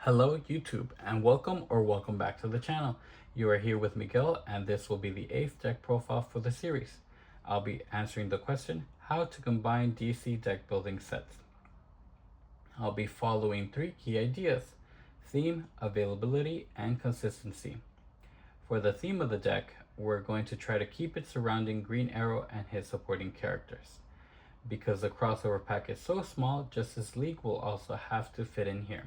Hello YouTube and welcome back to the channel. You are here with Miguel and this will be the 8th deck profile for the series. I'll be answering the question, how to combine DC deck building sets. I'll be following 3 key ideas: theme, availability, and consistency. For the theme of the deck, we're going to try to keep it surrounding Green Arrow and his supporting characters. Because the crossover pack is so small, Justice League will also have to fit in here.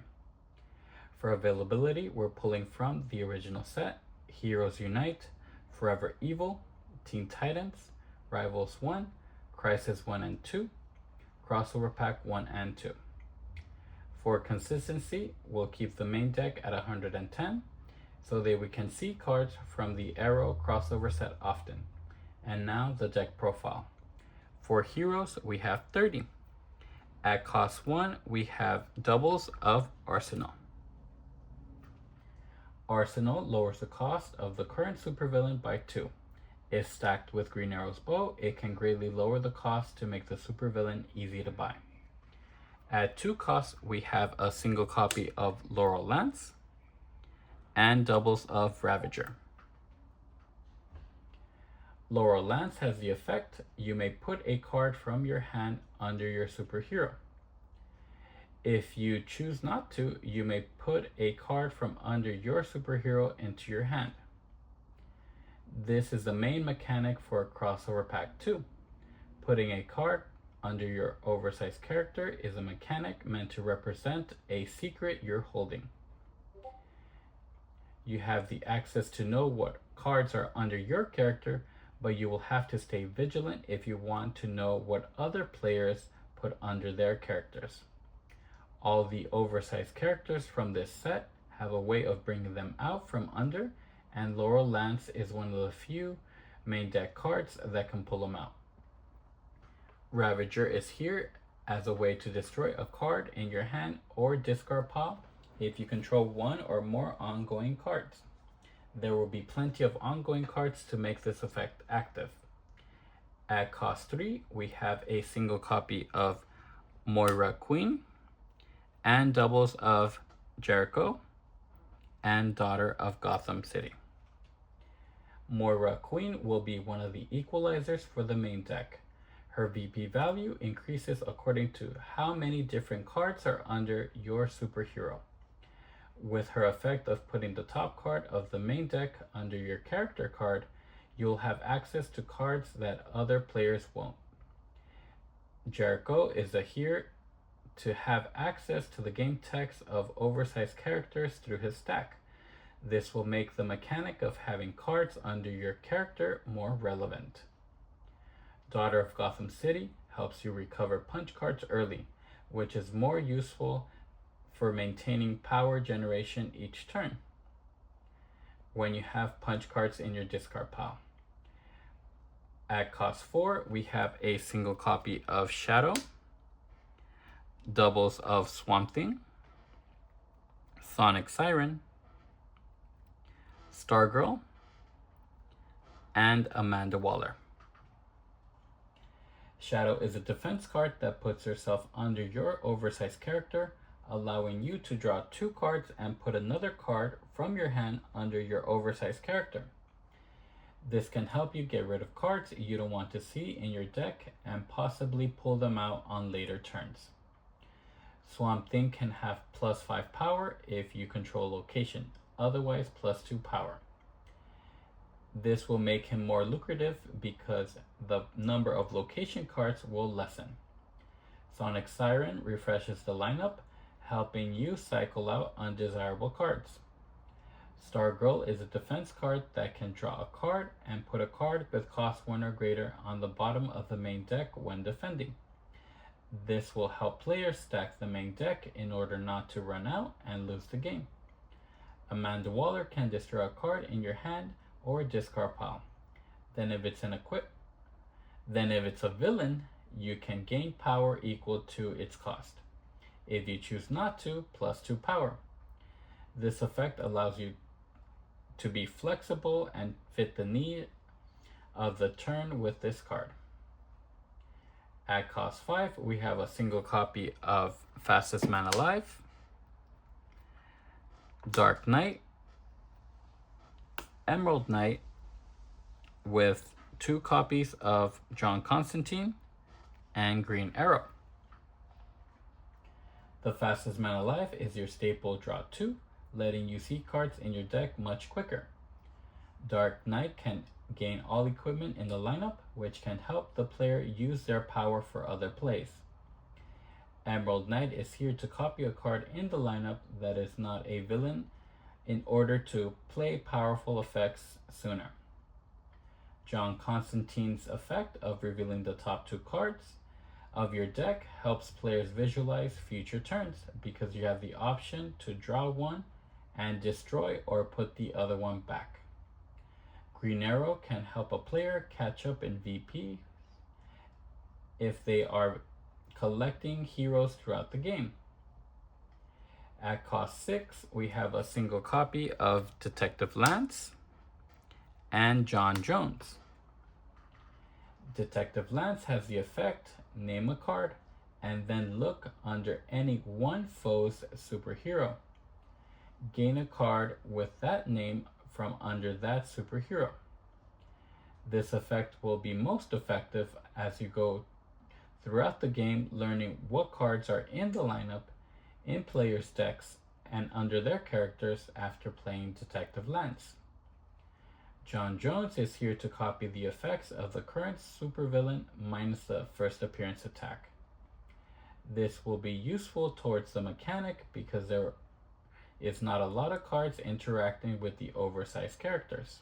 For availability, we're pulling from the original set, Heroes Unite, Forever Evil, Teen Titans, Rivals 1, Crisis 1 and 2, Crossover Pack 1 and 2. For consistency, we'll keep the main deck at 110, so that we can see cards from the Arrow crossover set often. And now the deck profile. For heroes, we have 30. At cost 1, we have doubles of Arsenal. Arsenal lowers the cost of the current supervillain by 2. If stacked with Green Arrow's bow, it can greatly lower the cost to make the supervillain easy to buy. At 2 costs, we have a single copy of Laurel Lance and doubles of Ravager. Laurel Lance has the effect, you may put a card from your hand under your superhero. If you choose not to, you may put a card from under your superhero into your hand. This is the main mechanic for Crossover Pack 2. Putting a card under your oversized character is a mechanic meant to represent a secret you're holding. You have the access to know what cards are under your character, but you will have to stay vigilant if you want to know what other players put under their characters. All the oversized characters from this set have a way of bringing them out from under, and Laurel Lance is one of the few main deck cards that can pull them out. Ravager is here as a way to destroy a card in your hand or discard pile if you control one or more ongoing cards. There will be plenty of ongoing cards to make this effect active. At cost 3, we have a single copy of Moira Queen and doubles of Jericho and Daughter of Gotham City. Moira Queen will be one of the equalizers for the main deck. Her VP value increases according to how many different cards are under your superhero. With her effect of putting the top card of the main deck under your character card, you'll have access to cards that other players won't. Jericho is here to have access to the game text of oversized characters through his stack. This will make the mechanic of having cards under your character more relevant. Daughter of Gotham City helps you recover punch cards early, which is more useful for maintaining power generation each turn when you have punch cards in your discard pile. At cost 4, we have a single copy of Shadow, doubles of Swamp Thing, Sonic Siren, Stargirl, and Amanda Waller. Shadow is a defense card that puts herself under your oversized character, allowing you to draw 2 cards and put another card from your hand under your oversized character. This can help you get rid of cards you don't want to see in your deck and possibly pull them out on later turns. Swamp Thing can have +5 power if you control location, otherwise +2 power. This will make him more lucrative because the number of location cards will lessen. Sonic Siren refreshes the lineup, helping you cycle out undesirable cards. Stargirl is a defense card that can draw a card and put a card with cost 1 or greater on the bottom of the main deck when defending. This will help players stack the main deck in order not to run out and lose the game. Amanda Waller can destroy a card in your hand or discard pile. Then if it's a villain, you can gain power equal to its cost. If you choose not to, +2 power. This effect allows you to be flexible and fit the need of the turn with this card. At cost 5, we have a single copy of Fastest Man Alive, Dark Knight, Emerald Knight with 2 copies of John Constantine, and Green Arrow. The Fastest Man Alive is your staple draw 2, letting you see cards in your deck much quicker. Dark Knight can gain all equipment in the lineup, which can help the player use their power for other plays. Emerald Knight is here to copy a card in the lineup that is not a villain in order to play powerful effects sooner. John Constantine's effect of revealing the top 2 cards of your deck helps players visualize future turns because you have the option to draw one and destroy or put the other one back. Green Arrow can help a player catch up in VP if they are collecting heroes throughout the game. At cost 6, we have a single copy of Detective Lance and John Jones. Detective Lance has the effect, name a card, and then look under any one foe's superhero. Gain a card with that name from under that superhero. This effect will be most effective as you go throughout the game learning what cards are in the lineup, in players' decks, and under their characters after playing Detective Lance. John Jones is here to copy the effects of the current supervillain minus the first appearance attack. This will be useful towards the mechanic because there is not a lot of cards interacting with the oversized characters.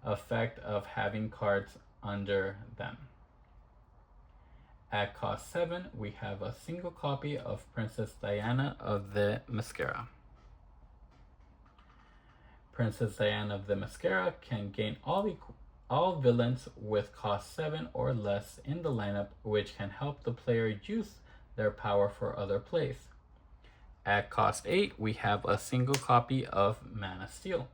Effect of having cards under them. At cost 7, we have a single copy of Princess Diana of the Mascara. Princess Diana of the Mascara can gain all villains with cost 7 or less in the lineup, which can help the player use their power for other plays. At cost 8, we have a single copy of Man of Steel.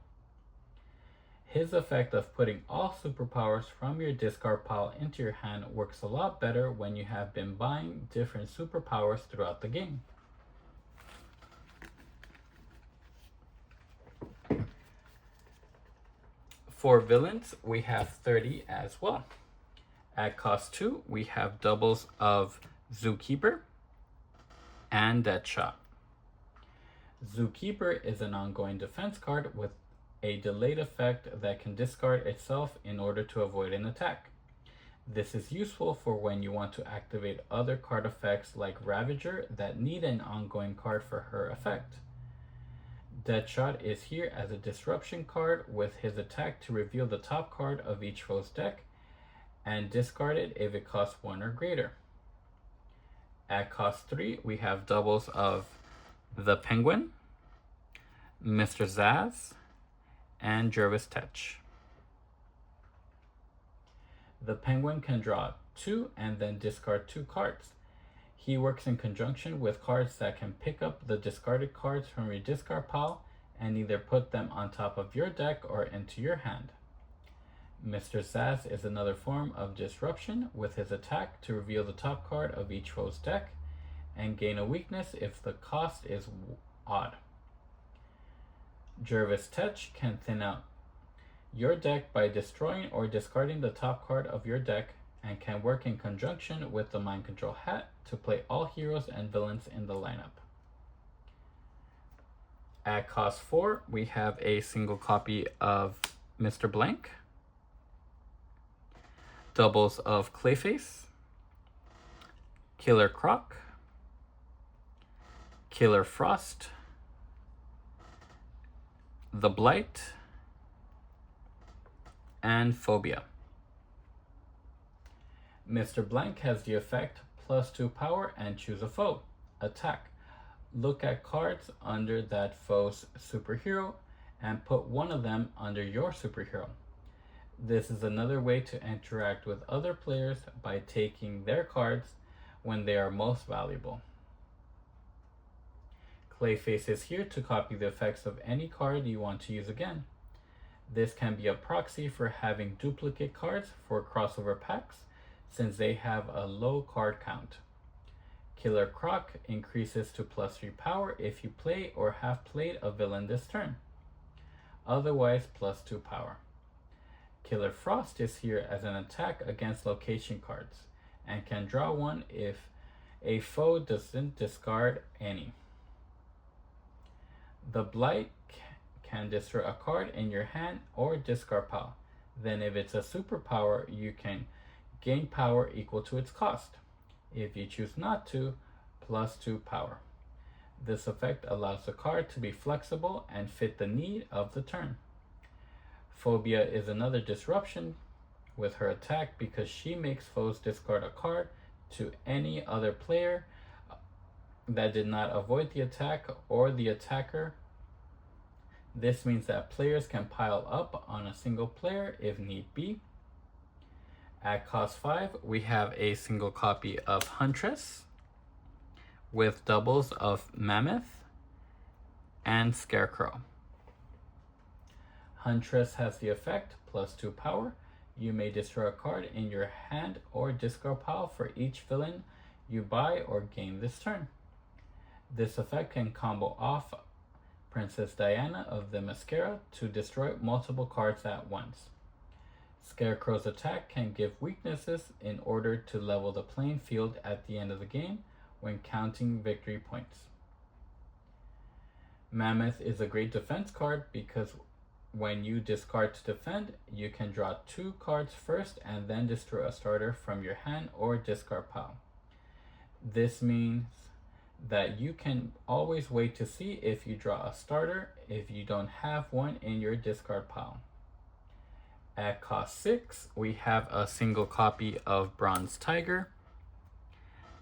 His effect of putting all superpowers from your discard pile into your hand works a lot better when you have been buying different superpowers throughout the game. For villains, we have 30 as well. At cost 2, we have doubles of Zookeeper and Deadshot. Zookeeper is an ongoing defense card with a delayed effect that can discard itself in order to avoid an attack. This is useful for when you want to activate other card effects like Ravager that need an ongoing card for her effect. Deadshot is here as a disruption card with his attack to reveal the top card of each foe's deck and discard it if it costs 1 or greater. At cost 3, we have doubles of the Penguin, Mr. Zsasz, and Jervis Tetch. The Penguin can draw 2 and then discard 2 cards. He works in conjunction with cards that can pick up the discarded cards from your discard pile and either put them on top of your deck or into your hand. Mr. Zsasz is another form of disruption with his attack to reveal the top card of each foe's deck and gain a weakness if the cost is odd. Jervis Tetch can thin out your deck by destroying or discarding the top card of your deck and can work in conjunction with the Mind Control Hat to play all heroes and villains in the lineup. At cost 4, we have a single copy of Mr. Blank, doubles of Clayface, Killer Croc, Killer Frost, The Blight, and Phobia. Mr. Blank has the effect +2 power and choose a foe. Attack. Look at cards under that foe's superhero and put one of them under your superhero. This is another way to interact with other players by taking their cards when they are most valuable. Clayface is here to copy the effects of any card you want to use again. This can be a proxy for having duplicate cards for crossover packs since they have a low card count. Killer Croc increases to +3 power if you play or have played a villain this turn. Otherwise, +2 power. Killer Frost is here as an attack against location cards and can draw one if a foe doesn't discard any. The Blight can destroy a card in your hand or discard pile. Then if it's a superpower, you can gain power equal to its cost. If you choose not to, +2 power. This effect allows the card to be flexible and fit the need of the turn. Phobia is another disruption with her attack because she makes foes discard a card to any other player that did not avoid the attack or the attacker. This means that players can pile up on a single player if need be. At cost 5, we have a single copy of Huntress with doubles of Mammoth and Scarecrow. Huntress has the effect +2 power. You may destroy a card in your hand or discard pile for each villain you buy or gain this turn. This effect can combo off Princess Diana of the Mascara to destroy multiple cards at once. Scarecrow's attack can give weaknesses in order to level the playing field at the end of the game when counting victory points. Mammoth is a great defense card because when you discard to defend, you can draw 2 cards first and then destroy a starter from your hand or discard pile. This means that you can always wait to see if you draw a starter if you don't have one in your discard pile. At cost 6, we have a single copy of Bronze Tiger,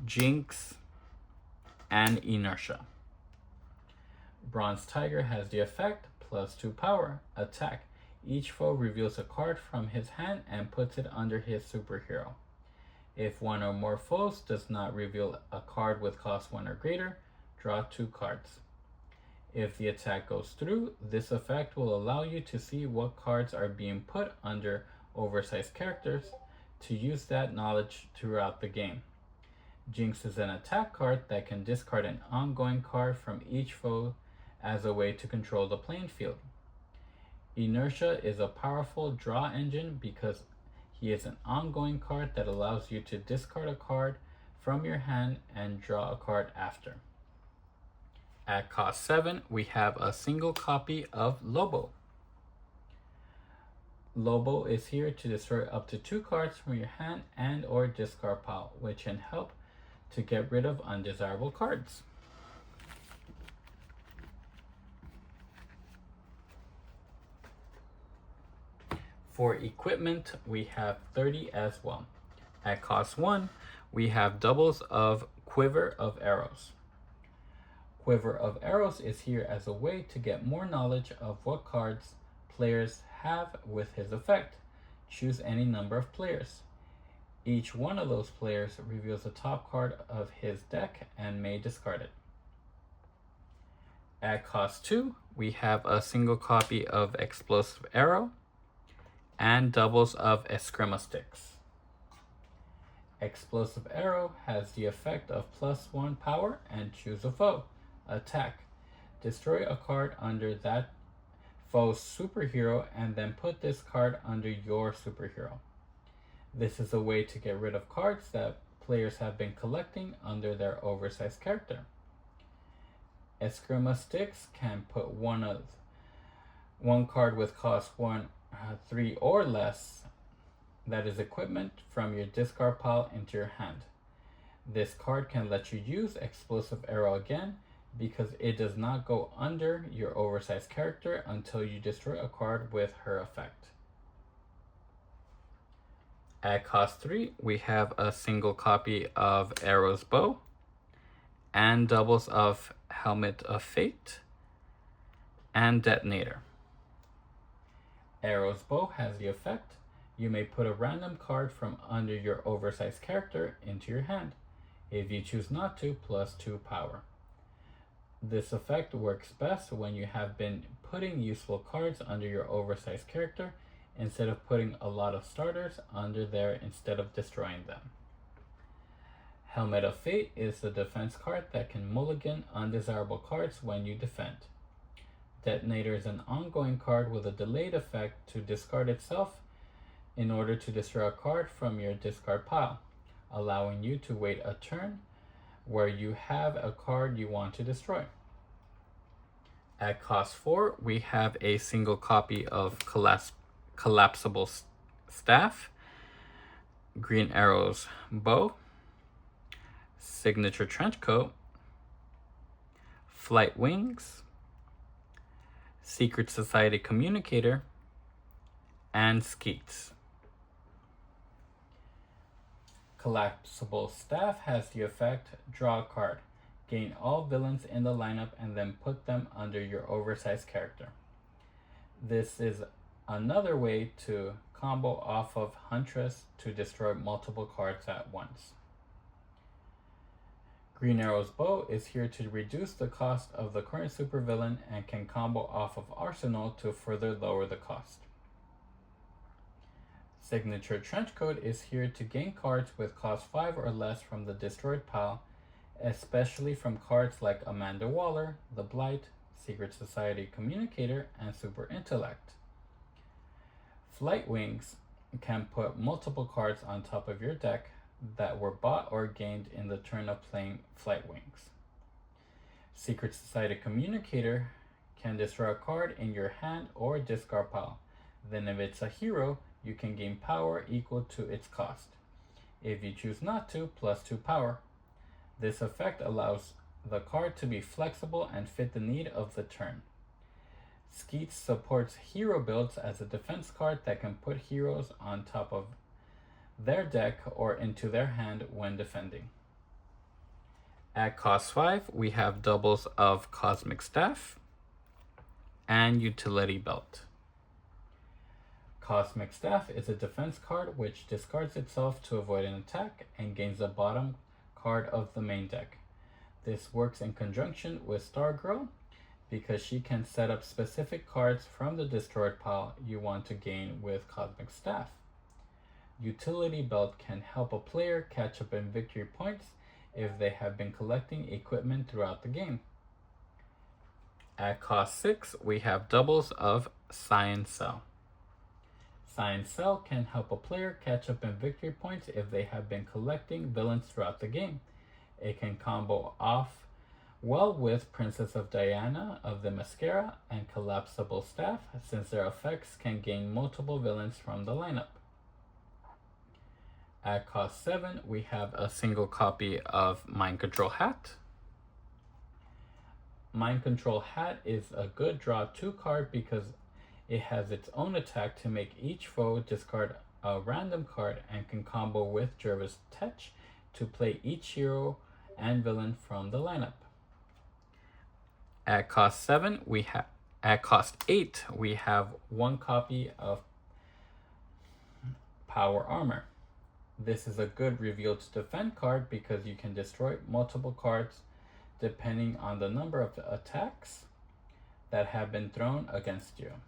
Jinx, and Inertia. Bronze Tiger has the effect +2 power, attack. Each foe reveals a card from his hand and puts it under his superhero. If one or more foes does not reveal a card with cost 1 or greater, draw 2 cards. If the attack goes through, this effect will allow you to see what cards are being put under oversized characters to use that knowledge throughout the game. Jinx is an attack card that can discard an ongoing card from each foe as a way to control the playing field. Inertia is a powerful draw engine because he is an ongoing card that allows you to discard a card from your hand and draw a card after. At cost 7, we have a single copy of Lobo. Lobo is here to destroy up to 2 cards from your hand and or discard pile, which can help to get rid of undesirable cards. For equipment, we have 30 as well. At cost 1, we have doubles of Quiver of Arrows. Quiver of Arrows is here as a way to get more knowledge of what cards players have with his effect. Choose any number of players. Each one of those players reveals the top card of his deck and may discard it. At cost 2, we have a single copy of Explosive Arrow and doubles of Eskrima Sticks. Explosive Arrow has the effect of +1 power and choose a foe. Attack. Destroy a card under that foe's superhero and then put this card under your superhero. This is a way to get rid of cards that players have been collecting under their oversized character. Eskrima Sticks can put one card with cost 3 or less that is equipment from your discard pile into your hand. This card can let you use Explosive Arrow again because it does not go under your oversized character until you destroy a card with her effect. At cost 3, we have a single copy of Arrow's Bow and doubles of Helmet of Fate and Detonator. Arrow's Bow has the effect, you may put a random card from under your oversized character into your hand. If you choose not to, +2 power. This effect works best when you have been putting useful cards under your oversized character instead of putting a lot of starters under there instead of destroying them. Helmet of Fate is the defense card that can mulligan undesirable cards when you defend. Detonator is an ongoing card with a delayed effect to discard itself in order to destroy a card from your discard pile, allowing you to wait a turn where you have a card you want to destroy. At cost 4, we have a single copy of Collapsible Staff, Green Arrow's Bow, Signature Trenchcoat, Flight Wings, Secret Society Communicator, and Skeets. Collapsible Staff has the effect, draw a card, gain all villains in the lineup, and then put them under your oversized character. This is another way to combo off of Huntress to destroy multiple cards at once. Green Arrow's Bow is here to reduce the cost of the current supervillain and can combo off of Arsenal to further lower the cost. Signature Trenchcoat is here to gain cards with cost 5 or less from the destroyed pile, especially from cards like Amanda Waller, The Blight, Secret Society Communicator, and Super Intellect. Flight Wings can put multiple cards on top of your deck that were bought or gained in the turn of playing Flight Wings. Secret Society Communicator can destroy a card in your hand or discard pile. Then if it's a hero, you can gain power equal to its cost. If you choose not to, +2 power. This effect allows the card to be flexible and fit the need of the turn. Skeets supports hero builds as a defense card that can put heroes on top of their deck or into their hand when defending. At cost 5, we have doubles of Cosmic Staff and Utility Belt. Cosmic Staff is a defense card which discards itself to avoid an attack and gains the bottom card of the main deck. This works in conjunction with Stargirl because she can set up specific cards from the destroyed pile you want to gain with Cosmic Staff. Utility Belt can help a player catch up in victory points if they have been collecting equipment throughout the game. At cost 6, we have doubles of Science Cell. Science Cell can help a player catch up in victory points if they have been collecting villains throughout the game. It can combo off well with Princess of Diana of the Mascara and Collapsible Staff, since their effects can gain multiple villains from the lineup. At cost 7, we have a single copy of Mind Control Hat. Mind Control Hat is a good draw 2 card because it has its own attack to make each foe discard a random card and can combo with Jervis Tetch to play each hero and villain from the lineup. At cost 8, we have 1 copy of Power Armor. This is a good reveal to defend card because you can destroy multiple cards depending on the number of attacks that have been thrown against you.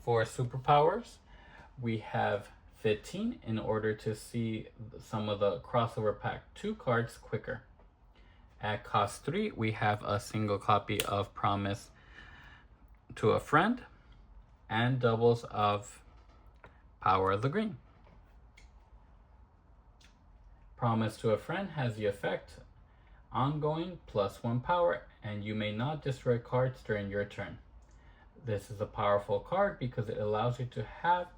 For superpowers, we have 15 in order to see some of the crossover pack 2 cards quicker. At cost 3, we have a single copy of Promise to a Friend and doubles of Power of the Green. Promise to a Friend has the effect ongoing +1 power, and you may not destroy cards during your turn. This is a powerful card because it allows you to have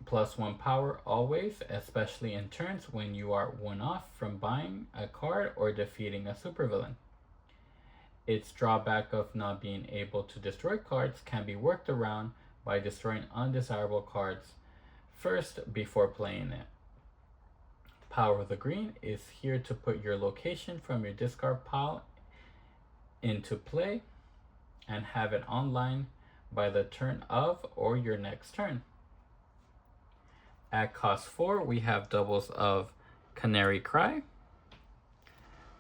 +1 power always, especially in turns when you are 1 off from buying a card or defeating a supervillain. Its drawback of not being able to destroy cards can be worked around by destroying undesirable cards first before playing it. Power of the Green is here to put your location from your discard pile into play and have it online by the turn of or your next turn. At cost 4, we have doubles of Canary Cry,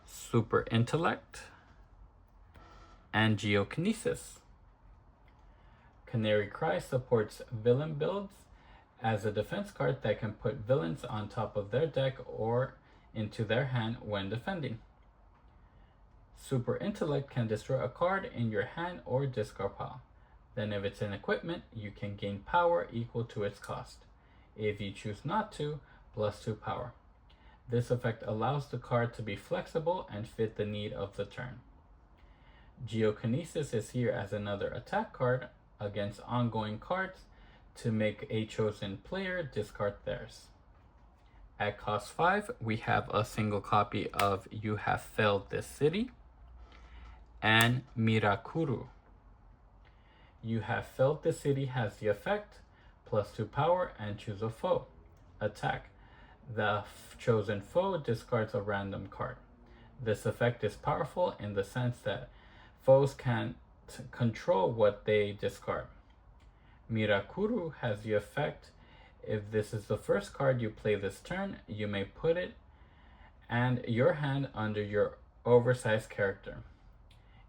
Super Intellect, and Geokinesis. Canary Cry supports villain builds as a defense card that can put villains on top of their deck or into their hand when defending. Super Intellect can destroy a card in your hand or discard pile. Then if it's an equipment, you can gain power equal to its cost. If you choose not to, +2 power. This effect allows the card to be flexible and fit the need of the turn. Geokinesis is here as another attack card against ongoing cards to make a chosen player discard theirs. At cost 5, we have a single copy of You Have Failed This City and Mirakuru. You Have Failed This City has the effect +2 power and choose a foe. Attack. The chosen foe discards a random card. This effect is powerful in the sense that foes can't control what they discard. Mirakuru has the effect, if this is the first card you play this turn, you may put it and your hand under your oversized character.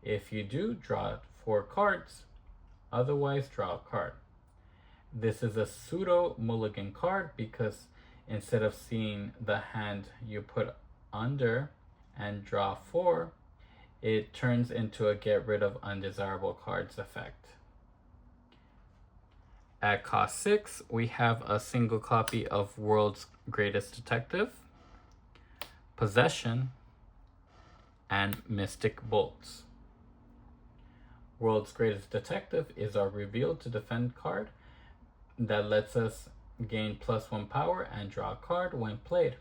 If you do, draw 4 cards, otherwise draw a card. This is a pseudo mulligan card because instead of seeing the hand you put under and draw 4, it turns into a get rid of undesirable cards effect. At cost 6, we have a single copy of World's Greatest Detective, Possession, and Mystic Bolts. World's Greatest Detective is our reveal to defend card that lets us gain +1 power and draw a card when played.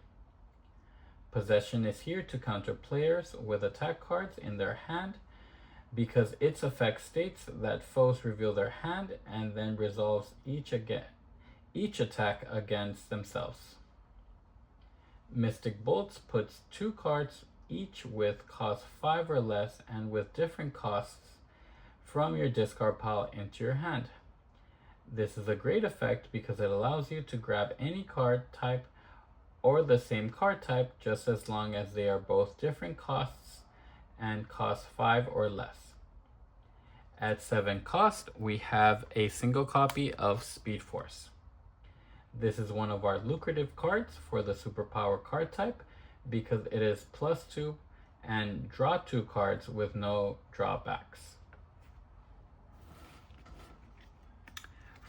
Possession is here to counter players with attack cards in their hand because its effect states that foes reveal their hand and then resolves each attack against themselves. Mystic Bolts puts 2 cards each with cost 5 or less and with different costs from your discard pile into your hand. This is a great effect because it allows you to grab any card type or the same card type just as long as they are both different costs and cost 5 or less. At 7 cost, we have a single copy of Speed Force. This is one of our lucrative cards for the superpower card type because it is +2 and draw 2 cards with no drawbacks.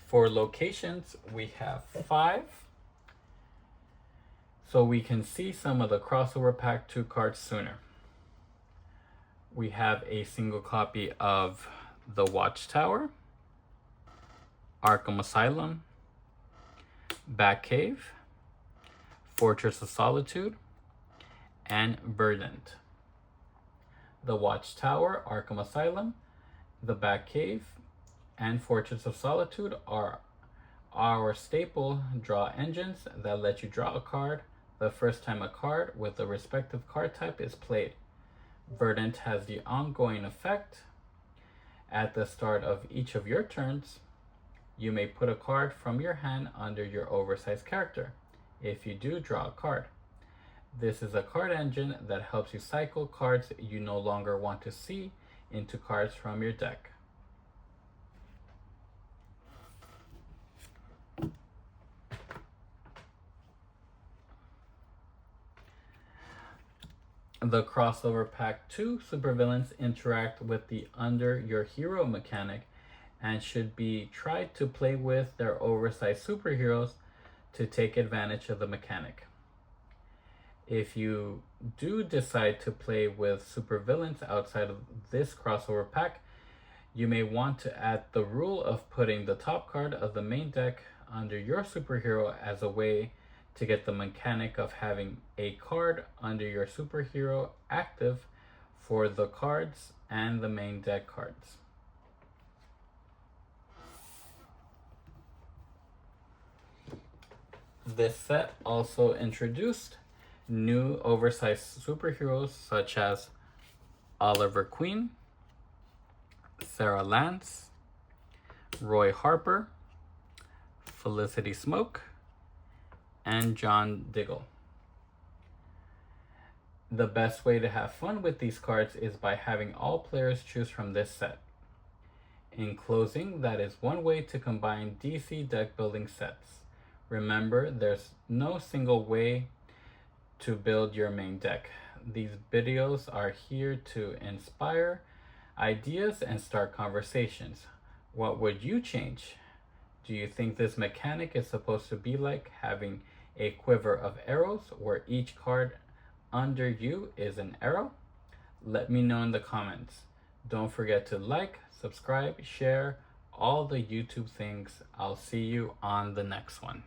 For locations, we have 5. So we can see some of the crossover pack 2 cards sooner. We have a single copy of The Watchtower, Arkham Asylum, Batcave, Fortress of Solitude, and Verdant. The Watchtower, Arkham Asylum, the Batcave, and Fortress of Solitude are our staple draw engines that let you draw a card the first time a card with the respective card type is played. Verdant has the ongoing effect. At the start of each of your turns, you may put a card from your hand under your oversized character. If you do, draw a card. This is a card engine that helps you cycle cards you no longer want to see into cards from your deck. The Crossover Pack 2 supervillains interact with the Under Your Hero mechanic and should be tried to play with their oversized superheroes to take advantage of the mechanic. If you do decide to play with supervillains outside of this crossover pack, you may want to add the rule of putting the top card of the main deck under your superhero as a way to get the mechanic of having a card under your superhero active for the cards and the main deck cards. This set also introduced new oversized superheroes such as Oliver Queen, Sarah Lance, Roy Harper, Felicity Smoke, and John Diggle. The best way to have fun with these cards is by having all players choose from this set. In closing, that is one way to combine DC deck building sets. Remember, there's no single way to build your main deck. These videos are here to inspire ideas and start conversations. What would you change? Do you think this mechanic is supposed to be like having a quiver of arrows where each card under you is an arrow? Let me know in the comments. Don't forget to like, subscribe, share, all the YouTube things. I'll see you on the next one.